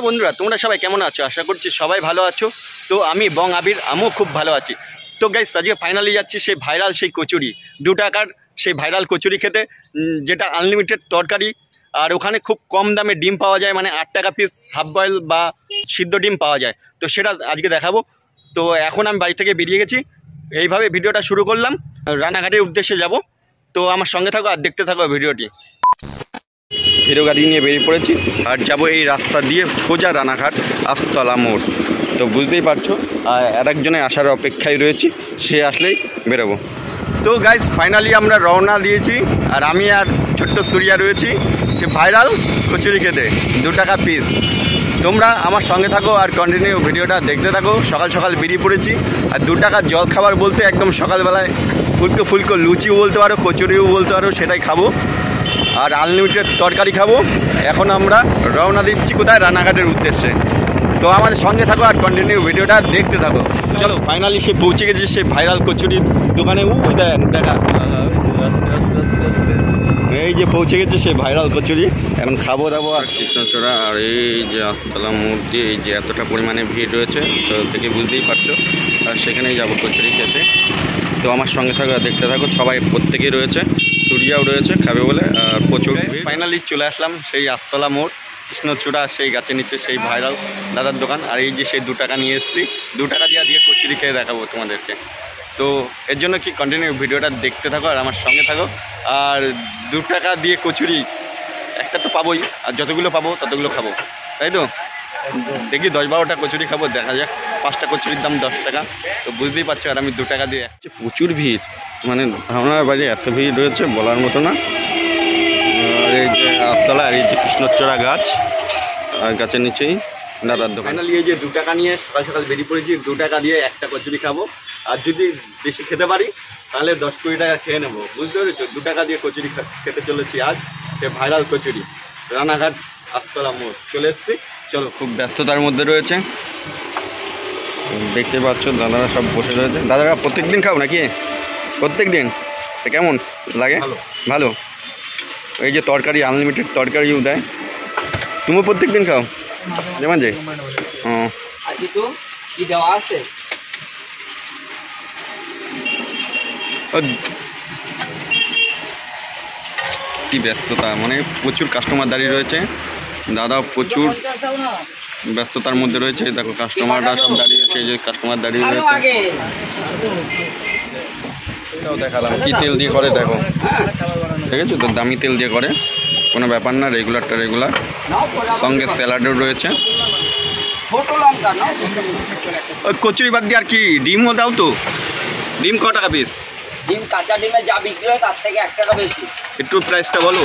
বন্ধুরা, তোমরা সবাই কেমন আছো? আশা করছি সবাই ভালো আছো। তো আমি বং আবির, আমিও খুব ভালো আছি। তো গাইস, আজকে ফাইনালি যাচ্ছি সেই ভাইরাল সেই কচুরি, 2 টাকার সেই ভাইরাল কচুরি খেতে, যেটা আনলিমিটেড তরকারি। আর ওখানে খুব কম দামে ডিম পাওয়া যায়, মানে 8 টাকা পিস হাফ বয়েল বা সিদ্ধ ডিম পাওয়া যায়। তো সেটা আজকে দেখাবো। তো এখন আমি বাড়ি থেকে বেরিয়ে গেছি, এইভাবে ভিডিওটা শুরু করলাম। রানাঘাটের উদ্দেশ্যে যাব। তো আমার সঙ্গে থাকো আর দেখতে থাকো ভিডিওটি। হিরো গাড়ি নিয়ে বেরিয়ে পড়েছি আর যাবো এই রাস্তা দিয়ে সোজা রানাঘাট আস্তলা মোড়। তো বুঝতেই পারছো, আর একজনে আসার অপেক্ষায় রয়েছি, সে আসলেই বেরোবো। তো গাইস, ফাইনালি আমরা রওনা দিয়েছি আর আমি আর ছোট্ট সুরিয়া রয়েছি সে ভাইরাল কচুরি খেতে, 2 টাকা পিস। তোমরা আমার সঙ্গে থাকো আর কন্টিনিউ ভিডিওটা দেখতে থাকো। সকাল সকাল বেরিয়ে পড়েছি আর 2 টাকার জল খাবার বলতে একদম সকালবেলায় ফুলকো ফুলকো লুচিও বলতে পারো, কচুরিও বলতে পারো, সেটাই খাবো। আর আনলিমিটেড তরকারি খাবো। এখন আমরা রওনা দিচ্ছি কোথায়? রানাঘাটের উদ্দেশ্যে। তো আমাদের সঙ্গে থাকো আর কন্টিনিউ ভিডিওটা দেখতে থাকো। চলো, ফাইনালি সে পৌঁছে গেছে সেই ভাইরাল কচুরি দোকানে। দেখা এই যে পৌঁছে গেছে সেই ভাইরাল কচুরি। এখন খাবো দাবো আর কৃষ্ণচূড়া। আর এই যে আস্তলা মূর্তি, এই যে এতটা পরিমাণে ভিড় রয়েছে, তো দেখে বুঝতেই পারছো। আর সেখানেই যাবো কচুরি খেতে। তো আমার সঙ্গে থাকো, দেখতে থাকো। সবাই প্রত্যেকেই রয়েছে, সুরিয়াও রয়েছে খাবে বলে। আর প্রচুর ফাইনালি চলে আসলাম সেই আস্তলা মোড়, কৃষ্ণচূড়া সেই গাছের নিচে সেই ভাইরাল দাদার দোকান। আর এই যে সেই 2 টাকা নিয়ে এসেছি, 2 টাকা দিয়ে আজকে কচুরি খেয়ে দেখাবো তোমাদেরকে। তো এর জন্য কি কন্টিনিউ ভিডিওটা দেখতে থাকো আর আমার সঙ্গে থাকো। আর 2 টাকা দিয়ে কচুরি একটা তো পাবোই, আর যতগুলো পাবো ততগুলো খাবো, তাই তো? দেখি 10-12টা কচুরি খাবো, দেখা যাক। 5টা কচুরির দাম 10 টাকা, তো বুঝতেই পারছো। আর আমি 2 টাকা দিয়ে প্রচুর ভিড়, মানে ধারণার বাইরে এত ভিড় রয়েছে বলার মতো না। আর এই যে আস্তলা, আর এই যে কৃষ্ণচূড়া গাছ, আর গাছের নিচেই দাদার দোকান। ফাইনালি এই যে 2 টাকা নিয়ে সকাল সকাল বেরিয়ে পড়েছি। 2 টাকা দিয়ে একটা কচুরি খাবো, আর যদি বেশি খেতে পারি তাহলে 10-20 টাকা খেয়ে নেবো, বুঝতে পেরেছো? 2 টাকা দিয়ে কচুরি খেতে চলেছি আজ, সে ভাইরাল কচুরি। রানাঘাট আস্তলা মোড় চলে এসেছি। চলো, খুব ব্যস্ততার মধ্যে রয়েছে, দেখতে পাচ্ছ দাদারা সব বসে রয়েছে। দাদারা প্রত্যেক দিন খাও নাকি? প্রত্যেক দিন? কেমন লাগে? ভালো। এই যে তরকারি, আনলিমিটেড তরকারিও দেয়। তুমিও প্রত্যেক দিন খাও? যেমন যে কি ব্যস্ততা, মানে প্রচুর কাস্টমার দাঁড়িয়ে রয়েছে। দাদা প্রচুর ব্যস্ততার মধ্যে রয়েছে। দেখো কাস্টমাররা সব দাঁড়িয়ে রয়েছে, এই যে কাস্টমার দাঁড়িয়ে রয়েছে। এটাও দেখালাম কি তেল দিয়ে করে, দেখো ঠিক আছে তো, দামি তেল দিয়ে করে, কোনো ব্যাপার না। রেগুলারটা রেগুলার, সঙ্গে স্যালাডও রয়েছে। ওই কচুরি বাদ দিয়ে আর কি ডিমও দাও তো? ডিম ক টাকা পিস? ডিম কাঁচা ডিমে যা বিক্রি হয় তার থেকে 1 টাকা বেশি। একটু প্রাইসটা বলো।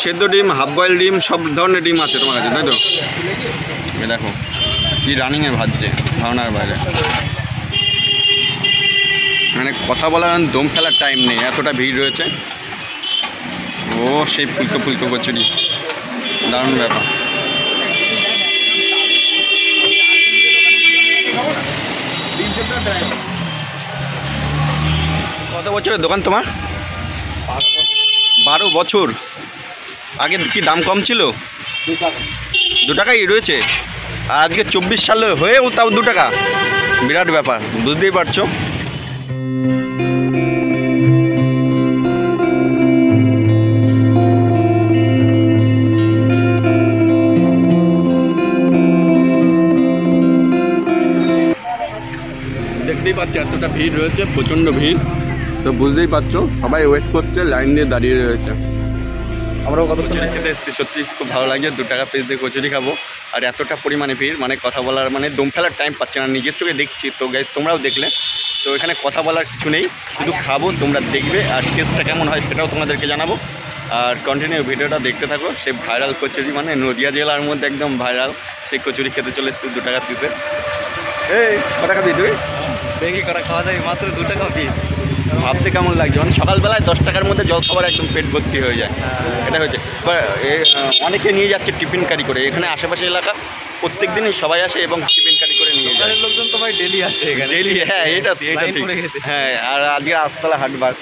সেদ্ধ ডিম, হাফ বয়েল ডিম, সব ধরনের ডিম আছে তোমার কাছে, তাই তো? এ দেখো কি রানিংয়ে ভাজছে, ধারণার বাইরে। মানে কথা বলার দম ফেলার টাইম নেই, এতটা ভিড় রয়েছে। ও সেই ফুলকো ফুলকো কচুরি, দারুণ ব্যাপার। কত বছরের দোকান তোমার? 12 বছর। আগে কি দাম কম ছিল? 2 টাকাই রয়েছে। আর আজকে 24 সাল হয়েও তাও 2 টাকা, বিরাট ব্যাপার, বুঝতেই পারছো। দেখতেই পাচ্ছি এতটা ভিড় রয়েছে, প্রচণ্ড ভিড়। তো বুঝতেই পারছো, সবাই ওয়েট করছে, লাইন দিয়ে দাঁড়িয়ে রয়েছে। আমরাও কত কচুরি খেতে এসেছি, সত্যি খুব ভালো লাগে। 2 টাকা পিস দিয়ে কচুরি খাবো, আর এতটা পরিমাণে ভিড়, মানে কথা বলার মানে দম ফেলার টাইম পাচ্ছে না, নিজের চোখে দেখছি। তো গাইস, তোমরাও দেখলে। তো এখানে কথা বলার কিছু নেই, শুধু খাবো, তোমরা দেখবে। আর টেস্টটা কেমন হয় সেটাও তোমাদেরকে জানাবো। আর কন্টিনিউ ভিডিওটা দেখতে থাকো। সেই ভাইরাল কচুরি, মানে নদিয়া জেলার মধ্যে একদম ভাইরাল সেই কচুরি খেতে চলে এসেছি 2 টাকা পিসে। এই কত খাবি তুই? বেশি করা খাওয়া যায়, মাত্র 2 টাকা পিস। ভাবতে কেমন লাগছে, মানে সকালবেলায় 10 টাকার মধ্যে জল খাবার একদম পেট ভর্তি হয়ে যায়, এটা হয়েছে। অনেকে নিয়ে যাচ্ছে টিফিন কারি করে। এখানে আশেপাশে এলাকা প্রত্যেক দিনই সবাই আসে এবং টিফিন কারি করে নিয়ে যায়। বাজারের লোকজন তো ভাই ডেলি আসে এখানে। ডেলি, হ্যাঁ এটা লাইন ঠিক। পড়ে গেছে। হ্যাঁ, আর আজকে আস্তলা হাটবার,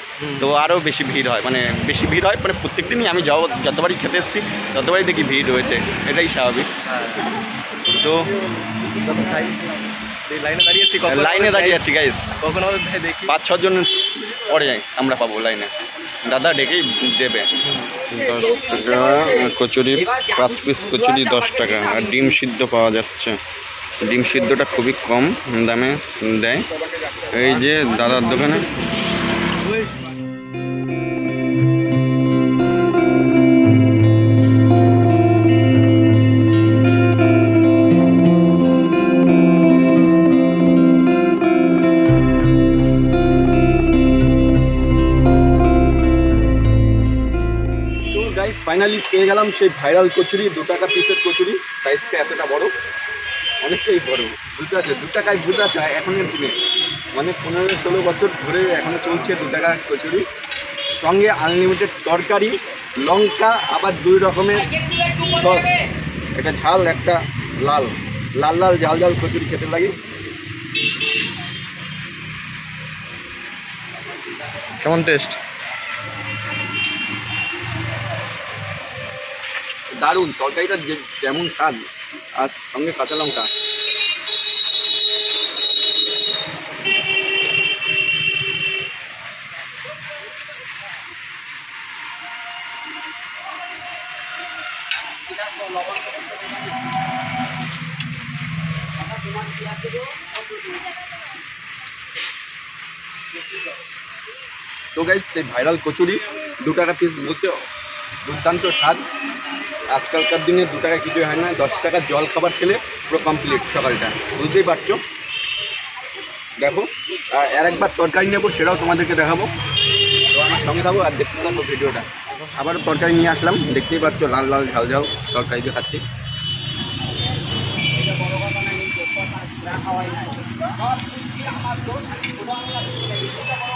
তো আরও বেশি ভিড় হয়, মানে বেশি ভিড় হয়, মানে প্রত্যেক দিনই আমি যতবারই খেতে এসেছি ততবারই দেখি ভিড় রয়েছে, এটাই স্বাভাবিক। তো চলো খাই। এই লাইনে দাঁড়িয়েছি, লাইনে দাঁড়িয়ে আছি গাইজ, কখন আমাদের ভাই দেখি 5-6 জন পরে আমরা পাবো লাইনে, দাদা ডেকেই দেবে। 10 টাকা কচুরি, 5 পিস কচুরি 10 টাকা। আর ডিম সিদ্ধ পাওয়া যাচ্ছে, ডিম সিদ্ধটা খুবই কম দামে দেয় এই যে দাদার দোকানে। ফাইনালি পেয়ে গেলাম সেই ভাইরাল কচুরি, 2 টাকা পিসের কচুরি। সাইজটা এতটা বড়, অনেকটাই বড়, বুঝতে পারছে 2 টাকায় ভুজা চায় এখনের দিনে, মানে 15-16 বছর ধরে এখনো চলছে 2 টাকা কচুরি। সঙ্গে আনলিমিটেড তরকারি, লঙ্কা, আবার 2 রকমের সস, একটা ঝাল একটা লাল, লাল লাল ঝাল ঝাল কচুরি খেতে লাগে। কেমন টেস্ট? দারুণ, তরকারিটা যেমন স্বাদ আর সঙ্গে কাঁচা লঙ্কা। তো গাইস, সেই ভাইরাল কচুরি 2 টাকা পিস বলতে দুর্দান্ত স্বাদ। আজকালকার দিনে 2 টাকা কিছুই হয় না, 10 টাকার জল খাবার খেলে পুরো কমপ্লিট সকালটা, বুঝতেই পারছো। দেখো, আর একবার তরকারি নেবো, সেটাও তোমাদেরকে দেখাবো, তো আমার সঙ্গে থাকবো আর দেখতে থাকবো ভিডিওটা। আবারও তরকারি নিয়ে আসলাম, দেখতেই পাচ্ছ লাল লাল ঝাল ঝাল তরকারি দিয়ে খাচ্ছি।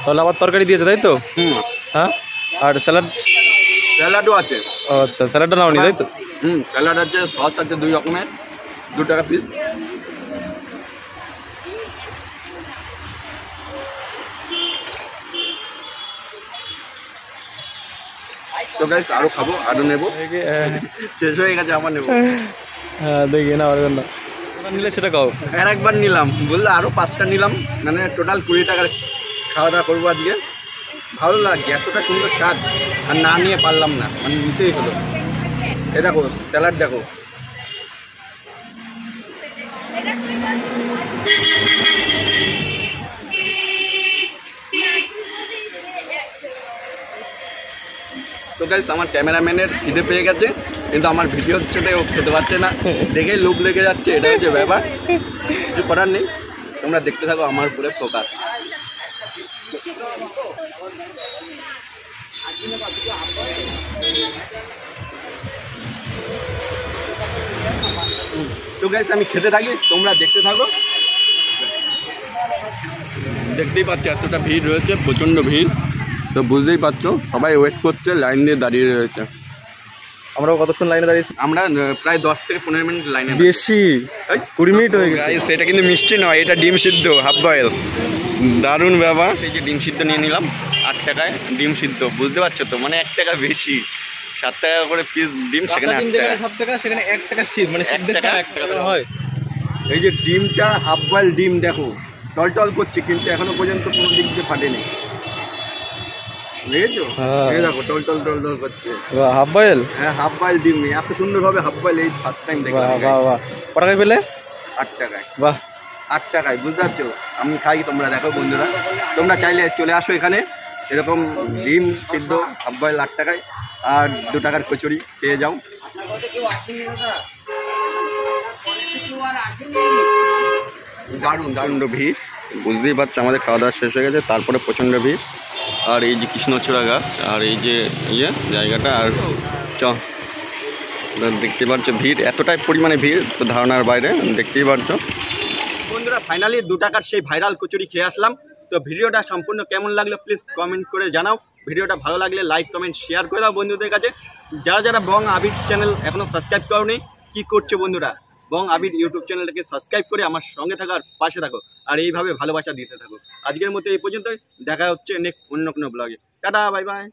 তাহলে আবার তরকারি দিয়েছে তাই তো? হ্যাঁ, আর স্যালাড? স্যালাডও আছে। ও আচ্ছা, স্যালাডটা নাও নি তাই তো? স্যালাড আছে, সস আছে 2 রকমের, 2 টাকা পিস। তো গাইস, আরও খাবো, আরও নেবো, শেষ হয়ে গেছে আমার নেবো। হ্যাঁ দেখি না, আর না নিলে সেটা খাও। আর একবার নিলাম, বললে আরও 5টা নিলাম, মানে টোটাল 20 টাকার খাওয়া দাওয়া করবো আজকে। ভালো লাগছে, এতটা সুন্দর স্বাদ, আর না নিয়ে পারলাম না, মানে নিতেই হলো। এ দেখো স্যালাড, দেখো তো গাইস, আমার ক্যামেরাম্যানের খিদে পেয়ে গেছে, কিন্তু আমার ভিডিও হচ্ছে ও খেতে পারছে না, দেখেই লোভ লেগে যাচ্ছে, এটা হচ্ছে ব্যাপার, কিছু করার নেই। তোমরা দেখতে থাকো আমার উপরে ফোকাস। তো গাইস, আমি খেতে থাকি, তোমরা দেখতে থাকো। দেখতেই পাচ্ছ এতটা ভিড় রয়েছে, প্রচণ্ড ভিড়, তো বুঝতেই পারছো সবাই ওয়েট করছে, লাইন দিয়ে দাঁড়িয়ে রয়েছে। আমরাও কতক্ষণ লাইনে দাঁড়িয়েছি? আমরা প্রায় 10 থেকে 15 মিনিট লাইনে। বেশি, 20 মিনিট হয়ে গেছে। এটা কিন্তু মিষ্টি নয়, এটা ডিম সিদ্ধ হাফ বয়েল, দারুণ ব্যাপার। এই যে ডিম সিদ্ধ নিয়ে নিলাম 8 টাকায় ডিম সিদ্ধ, বুঝতে পারছো তো, মানে 1 টাকা বেশি, 7 টাকা করে পিস ডিম, সেখানে 8 টাকা। 7 টাকা, সেখানে 1 টাকা সিদ্ধ, মানে 1 টাকা 1 টাকা হয়। এই যে ডিমটা হাফ বয়েল ডিম, দেখো টলটল করছে, কিন্তু এখনো পর্যন্ত কোনো দিক দিয়ে ফাটেনি, বুঝেছো? এই দেখো টলটল টলটল করছে। Half boil? হ্যাঁ, হাফ বয়েল ডিম, এত সুন্দরভাবে হাফ বয়েল এই ফার্স্ট টাইম দেখলাম। বাহ বাহ, কত টাকায় পেলে? 8 টাকায়। বাহ, 8 টাকায়, বুঝতে পারছো? আমি খাই, তোমরা দেখো বন্ধুরা, তোমরা চাইলে চলে আসো এখানে, এরকম ডিম সিদ্ধ হাফ বয়েল 8 টাকায়, আর 2 টাকার কচুরি পেয়ে যাও। দারুণ দারুণ ভিড়, বুঝতেই পারছো, আমাদের খাওয়া দাওয়া শেষ হয়ে গেছে, তারপরে প্রচণ্ড ভিড়। আর এই যে কৃষ্ণচূড়া গাছ, আর এই যে জায়গাটা, আর দেখতে পাচ্ছ ভিড়, এতটাই পরিমাণে ভিড় তো ধারণার বাইরে, দেখতেই পাচ্ছ। বন্ধুরা, ফাইনালি 2 টাকার সেই ভাইরাল কচুরি খেয়ে আসলাম। তো ভিডিওটা সম্পূর্ণ কেমন লাগলো প্লিজ কমেন্ট করে জানাও। ভিডিওটা ভালো লাগলে লাইক কমেন্ট শেয়ার করে দাও বন্ধুদের কাছে। যারা যারা বং আবির চ্যানেল এখনও সাবস্ক্রাইব করোনি, কী করছো বন্ধুরা? বং আবির ইউটিউব চ্যানেলটাকে সাবস্ক্রাইব করে আমার সঙ্গে থাকার পাশে থাকো, আর এইভাবে ভালোবাসা দিতে থাকো। আজকের মতো এই পর্যন্তই, দেখা হচ্ছে নেক্সট অন্য কোনো ব্লগে। Tata, bye bye.